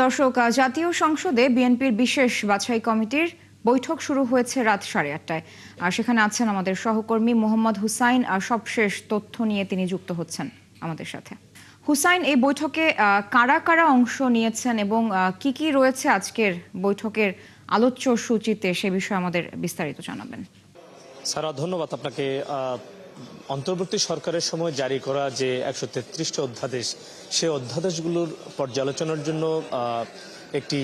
দর্শক, জাতীয় সংসদে বিএনপির বিশেষ বাছাই কমিটির বৈঠক শুরু হয়েছে রাত 8:30টায়। আর সেখানে আছেন আমাদের সহকর্মী মোহাম্মদ হুসাইন। সবশেষ তথ্য নিয়ে তিনি যুক্ত হচ্ছেন আমাদের সাথে। হুসাইন, এই বৈঠকে কারা কারা অংশ নিয়েছেন এবং কি কি রয়েছে আজকের বৈঠকের আলোচ্য সূচিতে, সে বিষয়ে আমাদের বিস্তারিত জানাবেন। সারা, ধন্যবাদ আপনাকে। অন্তর্বর্তী সরকারের সময় জারি করা যে 133টি অধ্যাদেশ, সে অধ্যাদেশগুলোর পর্যালোচনার জন্য একটি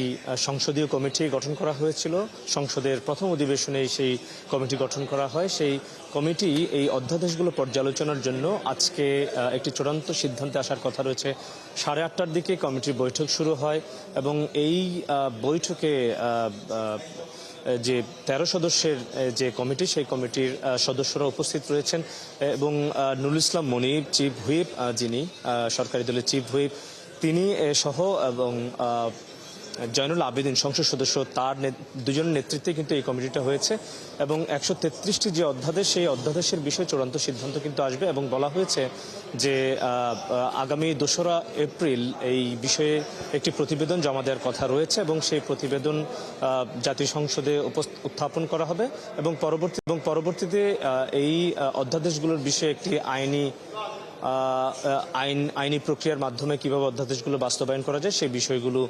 সংসদীয় কমিটি গঠন করা হয়েছিল। সংসদের প্রথম অধিবেশনেই সেই কমিটি গঠন করা হয়। সেই কমিটি এই অধ্যাদেশগুলো পর্যালোচনার জন্য আজকে একটি চূড়ান্ত সিদ্ধান্তে আসার কথা রয়েছে। 8:30টার দিকে কমিটির বৈঠক শুরু হয় এবং এই বৈঠকে যে 13 সদস্যের যে কমিটি, সেই কমিটির সদস্যরা উপস্থিত রয়েছেন এবং নুরুল ইসলাম মনির, চিফ হুইপ, যিনি সরকারি দলের চিফ হুইপ, তিনি সহ এবং জয়নুল আবেদিন সংসদ সদস্য, তার দুজনের নেতৃত্বে কিন্তু এই কমিটিটা হয়েছে এবং 133টি যে অধ্যাদেশ, সেই অধ্যাদেশের বিষয়ে চূড়ান্ত সিদ্ধান্ত কিন্তু আসবে এবং বলা হয়েছে যে আগামী 2রা এপ্রিল এই বিষয়ে একটি প্রতিবেদন জমা দেওয়ার কথা রয়েছে এবং সেই প্রতিবেদন জাতীয় সংসদে উত্থাপন করা হবে এবং পরবর্তীতে এই অধ্যাদেশগুলোর বিষয়ে একটি আইনি প্রক্রিয়ার মাধ্যমে কিভাবে অধ্যাদেশগুলো বাস্তবায়ন করা যায় সেই বিষয়গুলো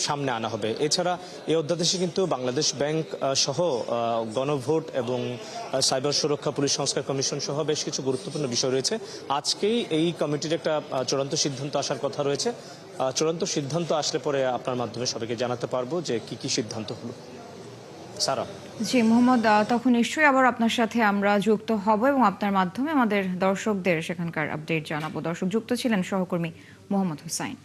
সামনে আনা হবে। এছাড়া এই অধ্যাদেশে কিন্তু বাংলাদেশ ব্যাংক সহ গণভোট এবং সাইবার সুরক্ষা, পুলিশ সংস্কার কমিশন সহ বেশ কিছু গুরুত্বপূর্ণ বিষয় রয়েছে। আজকেই এই কমিটির একটা চূড়ান্ত সিদ্ধান্ত আসার কথা রয়েছে। চূড়ান্ত সিদ্ধান্ত আসলে পরে আপনার মাধ্যমে সবাইকে জানাতে পারবো যে কি কি সিদ্ধান্ত হলো। সারা। জি মোহাম্মদ, তখন নিশ্চয়ই আবার আপনার সাথে আমরা যুক্ত হব এবং আপনার মাধ্যমে আমাদের দর্শকদের সেখানকার আপডেট জানাবো। দর্শক, যুক্ত ছিলেন সহকর্মী মোহাম্মদ হুসাইন।